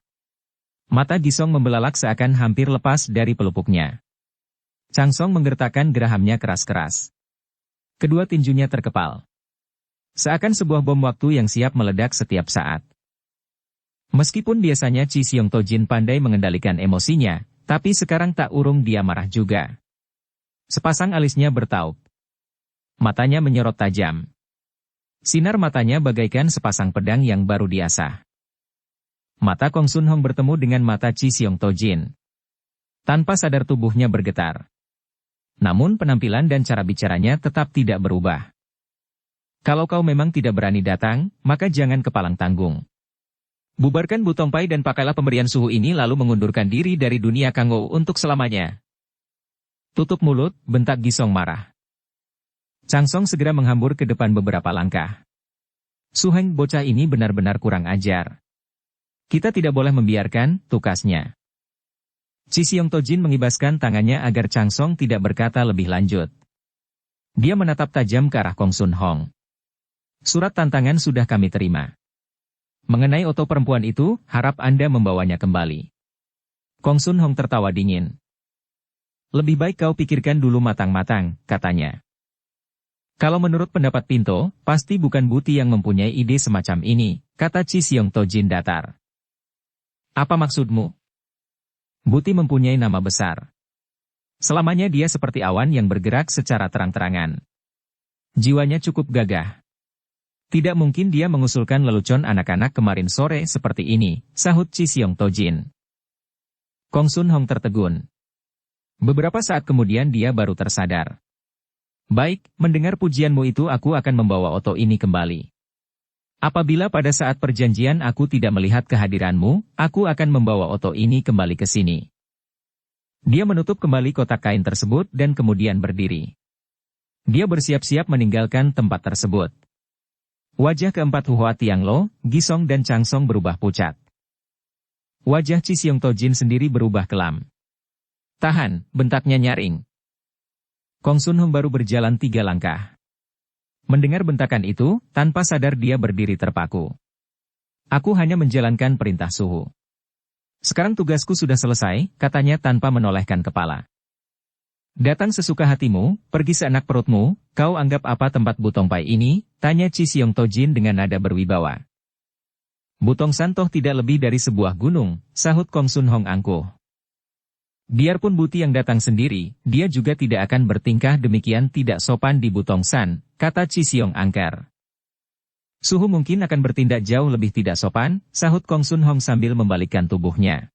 S1: Mata Gisong membelalak seakan hampir lepas dari pelupuknya. Chang Song menggertakkan gerahamnya keras-keras. Kedua tinjunya terkepal. Seakan sebuah bom waktu yang siap meledak setiap saat. Meskipun biasanya Chi Siong Tojin pandai mengendalikan emosinya, tapi sekarang tak urung dia marah juga. Sepasang alisnya bertaup. Matanya menyorot tajam. Sinar matanya bagaikan sepasang pedang yang baru diasah. Mata Kong Sun Hong bertemu dengan mata Chi Siong Tojin. Tanpa sadar tubuhnya bergetar. Namun penampilan dan cara bicaranya tetap tidak berubah. Kalau kau memang tidak berani datang, maka jangan kepalang tanggung. Bubarkan Bu Tongpai dan pakailah pemberian suhu ini lalu mengundurkan diri dari dunia Kangou untuk selamanya. Tutup mulut, bentak Gisong marah. Chang Song segera menghambur ke depan beberapa langkah. Su Heng bocah ini benar-benar kurang ajar. Kita tidak boleh membiarkan, tukasnya. Chi Siong Tojin mengibaskan tangannya agar Chang Song tidak berkata lebih lanjut. Dia menatap tajam ke arah Kong Sun Hong. Surat tantangan sudah kami terima. Mengenai oto perempuan itu, harap Anda membawanya kembali. Kong Sun Hong tertawa dingin. Lebih baik kau pikirkan dulu matang-matang, katanya. Kalau menurut pendapat Pinto, pasti bukan Buti yang mempunyai ide semacam ini, kata Chi Siong Tojin datar. Apa maksudmu? Buti mempunyai nama besar. Selamanya dia seperti awan yang bergerak secara terang-terangan. Jiwanya cukup gagah. Tidak mungkin dia mengusulkan lelucon anak-anak kemarin sore seperti ini, sahut Chi Siong Tojin. Kong Sun Hong tertegun. Beberapa saat kemudian dia baru tersadar. Baik, mendengar pujianmu itu aku akan membawa oto ini kembali. Apabila pada saat perjanjian aku tidak melihat kehadiranmu, aku akan membawa oto ini kembali ke sini. Dia menutup kembali kotak kain tersebut dan kemudian berdiri. Dia bersiap-siap meninggalkan tempat tersebut. Wajah keempat Hua Tianglo, Gisong dan Chang Song berubah pucat. Wajah Chi Siong Tojin sendiri berubah kelam. Tahan, bentaknya nyaring. Kong Sun Hong baru berjalan 3 langkah. Mendengar bentakan itu, tanpa sadar dia berdiri terpaku. Aku hanya menjalankan perintah suhu. Sekarang tugasku sudah selesai, katanya tanpa menolehkan kepala. Datang sesuka hatimu, pergi seenak perutmu, kau anggap apa tempat Bu Tongpai ini? Tanya Chi Siong Tojin dengan nada berwibawa. Butong San toh tidak lebih dari sebuah gunung, sahut Kong Sun Hong angkuh. Biarpun Buti yang datang sendiri, dia juga tidak akan bertingkah demikian tidak sopan di Butong San, kata Chi Siong angker. Suhu mungkin akan bertindak jauh lebih tidak sopan, sahut Kong Sun Hong sambil membalikkan tubuhnya.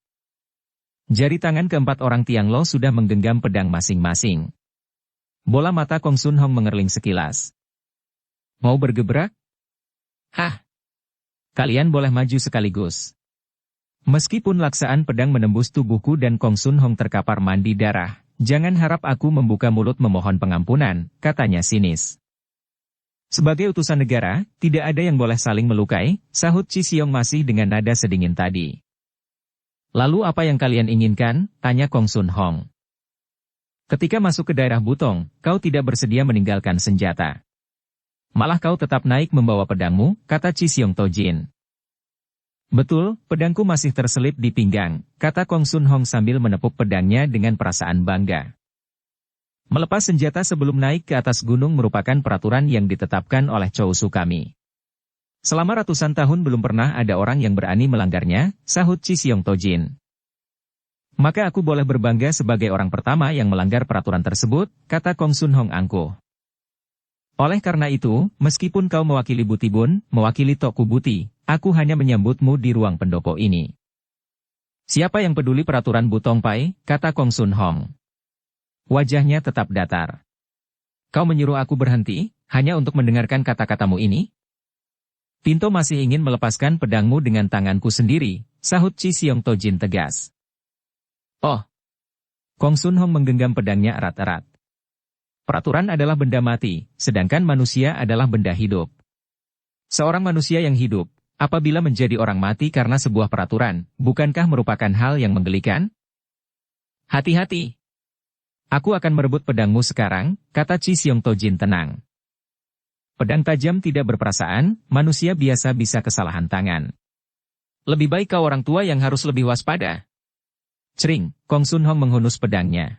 S1: Jari tangan keempat orang Tiang Lo sudah menggenggam pedang masing-masing. Bola mata Kong Sun Hong mengerling sekilas. Mau bergebrak? Hah? Kalian boleh maju sekaligus. Meskipun laksaan pedang menembus tubuhku dan Kong Sun Hong terkapar mandi darah, jangan harap aku membuka mulut memohon pengampunan, katanya sinis. Sebagai utusan negara, tidak ada yang boleh saling melukai, sahut Chi Siong masih dengan nada sedingin tadi. Lalu apa yang kalian inginkan? Tanya Kong Sun Hong. Ketika masuk ke daerah Butong, kau tidak bersedia meninggalkan senjata. Malah kau tetap naik membawa pedangmu, kata Chi Siong Tojin. Betul, pedangku masih terselip di pinggang, kata Kong Sun Hong sambil menepuk pedangnya dengan perasaan bangga. Melepas senjata sebelum naik ke atas gunung merupakan peraturan yang ditetapkan oleh Chow Su kami. Selama ratusan tahun belum pernah ada orang yang berani melanggarnya, sahut Chi Siong Tojin. Maka aku boleh berbangga sebagai orang pertama yang melanggar peraturan tersebut, kata Kong Sun Hong angkuh. Oleh karena itu, meskipun kau mewakili Butibun, mewakili Toku Buti, aku hanya menyambutmu di ruang pendopo ini. Siapa yang peduli peraturan Butong Pai, kata Kong Sun Hong. Wajahnya tetap datar. Kau menyuruh aku berhenti, hanya untuk mendengarkan kata-katamu ini? Pinto masih ingin melepaskan pedangmu dengan tanganku sendiri, sahut Chi Siong Tojin tegas. Oh! Kong Sun Hong menggenggam pedangnya erat-erat. Peraturan adalah benda mati, sedangkan manusia adalah benda hidup. Seorang manusia yang hidup, apabila menjadi orang mati karena sebuah peraturan, bukankah merupakan hal yang menggelikan? Hati-hati! Aku akan merebut pedangmu sekarang, kata Chi Siong Tojin tenang. Pedang tajam tidak berperasaan, manusia biasa bisa kesalahan tangan. Lebih baik kau orang tua yang harus lebih waspada. Cering, Kong Sun Hong menghunus pedangnya.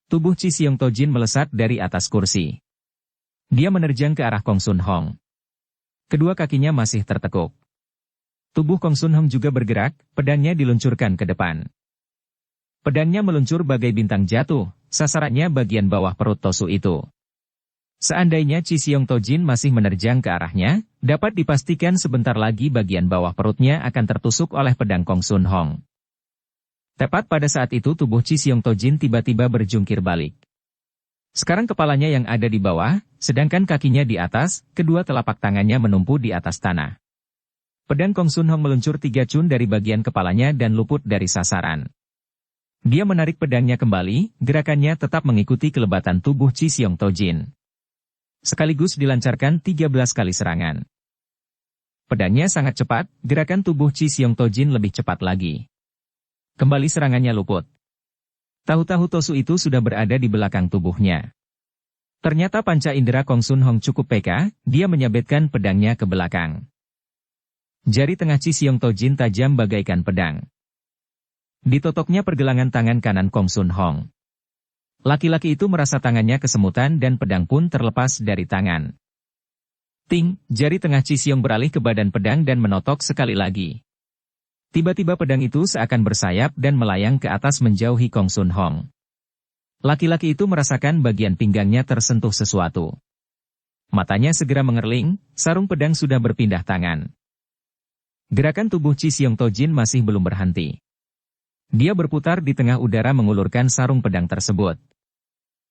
S1: Tubuh Chi Siong Tojin melesat dari atas kursi. Dia menerjang ke arah Kong Sun Hong. Kedua kakinya masih tertekuk. Tubuh Kong Sun Hong juga bergerak, pedangnya diluncurkan ke depan. Pedangnya meluncur bagai bintang jatuh, sasarannya bagian bawah perut Tosu itu. Seandainya Chi Siong Tojin masih menerjang ke arahnya, dapat dipastikan sebentar lagi bagian bawah perutnya akan tertusuk oleh pedang Kong Sun Hong. Tepat pada saat itu tubuh Chi Siong Tojin tiba-tiba berjungkir balik. Sekarang kepalanya yang ada di bawah, sedangkan kakinya di atas, kedua telapak tangannya menumpu di atas tanah. Pedang Kong Sun Hong meluncur 3 cun dari bagian kepalanya dan luput dari sasaran. Dia menarik pedangnya kembali, gerakannya tetap mengikuti kelebatan tubuh Chi Siong Tojin. Sekaligus dilancarkan 13 kali serangan. Pedangnya sangat cepat, gerakan tubuh Chi Siong Tojin lebih cepat lagi. Kembali serangannya luput. Tahu-tahu Tosu itu sudah berada di belakang tubuhnya. Ternyata panca indera Kong Sun Hong cukup peka, dia menyabetkan pedangnya ke belakang. Jari tengah Chi Siong Tojin tajam bagaikan pedang. Ditotoknya pergelangan tangan kanan Kong Sun Hong. Laki-laki itu merasa tangannya kesemutan dan pedang pun terlepas dari tangan. Ting, jari tengah Chi Siong beralih ke badan pedang dan menotok sekali lagi. Tiba-tiba pedang itu seakan bersayap dan melayang ke atas menjauhi Kong Sun Hong. Laki-laki itu merasakan bagian pinggangnya tersentuh sesuatu. Matanya segera mengerling, sarung pedang sudah berpindah tangan. Gerakan tubuh Chi Siong Tojin masih belum berhenti. Dia berputar di tengah udara mengulurkan sarung pedang tersebut.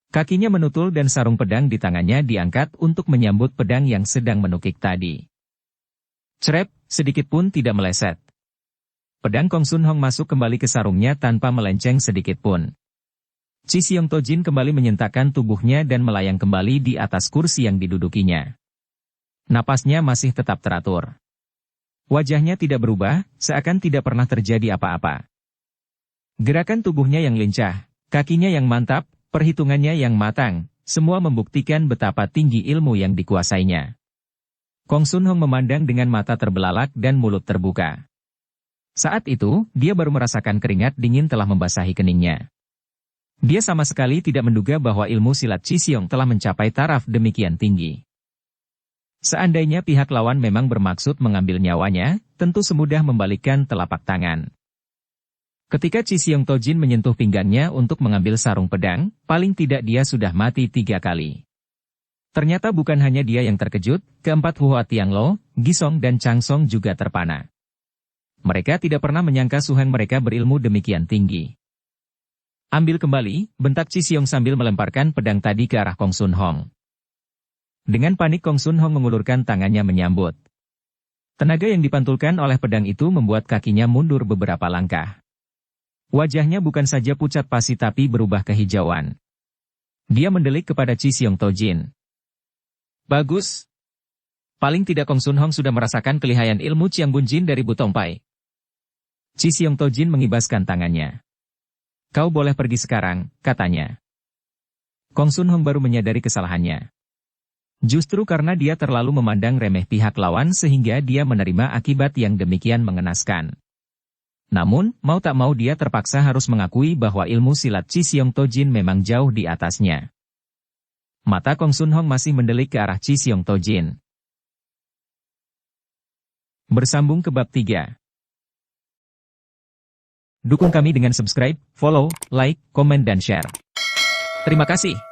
S1: Kakinya menutul dan sarung pedang di tangannya diangkat untuk menyambut pedang yang sedang menukik tadi. Cerep, sedikit pun tidak meleset. Pedang Kong Sun Hong masuk kembali ke sarungnya tanpa melenceng sedikit pun. Chi Siong Tojin kembali menyentakkan tubuhnya dan melayang kembali di atas kursi yang didudukinya. Napasnya masih tetap teratur. Wajahnya tidak berubah, seakan tidak pernah terjadi apa-apa. Gerakan tubuhnya yang lincah, kakinya yang mantap, perhitungannya yang matang, semua membuktikan betapa tinggi ilmu yang dikuasainya. Kong Sun Hong memandang dengan mata terbelalak dan mulut terbuka. Saat itu, dia baru merasakan keringat dingin telah membasahi keningnya. Dia sama sekali tidak menduga bahwa ilmu silat Chi Siong telah mencapai taraf demikian tinggi. Seandainya pihak lawan memang bermaksud mengambil nyawanya, tentu semudah membalikkan telapak tangan. Ketika Chi Siong Tojin menyentuh pinggangnya untuk mengambil sarung pedang, paling tidak dia sudah mati 3 kali. Ternyata bukan hanya dia yang terkejut, keempat Hua Tiang Lo, Gisong dan Chang Song juga terpana. Mereka tidak pernah menyangka suhen mereka berilmu demikian tinggi. Ambil kembali, bentak Chi Xiong sambil melemparkan pedang tadi ke arah Kong Sun Hong. Dengan panik Kong Sun Hong mengulurkan tangannya menyambut. Tenaga yang dipantulkan oleh pedang itu membuat kakinya mundur beberapa langkah. Wajahnya bukan saja pucat pasi tapi berubah kehijauan. Dia mendelik kepada Chi Xiong Tojin. Bagus. Paling tidak Kong Sun Hong sudah merasakan kelihayan ilmu Chiang Bun Jin dari Bu Tongpai. Chi Xiong Tojin mengibaskan tangannya. Kau boleh pergi sekarang, katanya. Kong Sun Hong baru menyadari kesalahannya. Justru karena dia terlalu memandang remeh pihak lawan sehingga dia menerima akibat yang demikian mengenaskan. Namun, mau tak mau dia terpaksa harus mengakui bahwa ilmu silat Chi Xiong Tojin memang jauh di atasnya. Mata Kong Sun Hong masih mendelik ke arah Chi Xiong Tojin. Bersambung ke bab 3. Dukung kami dengan subscribe, follow, like, komen dan share. Terima kasih.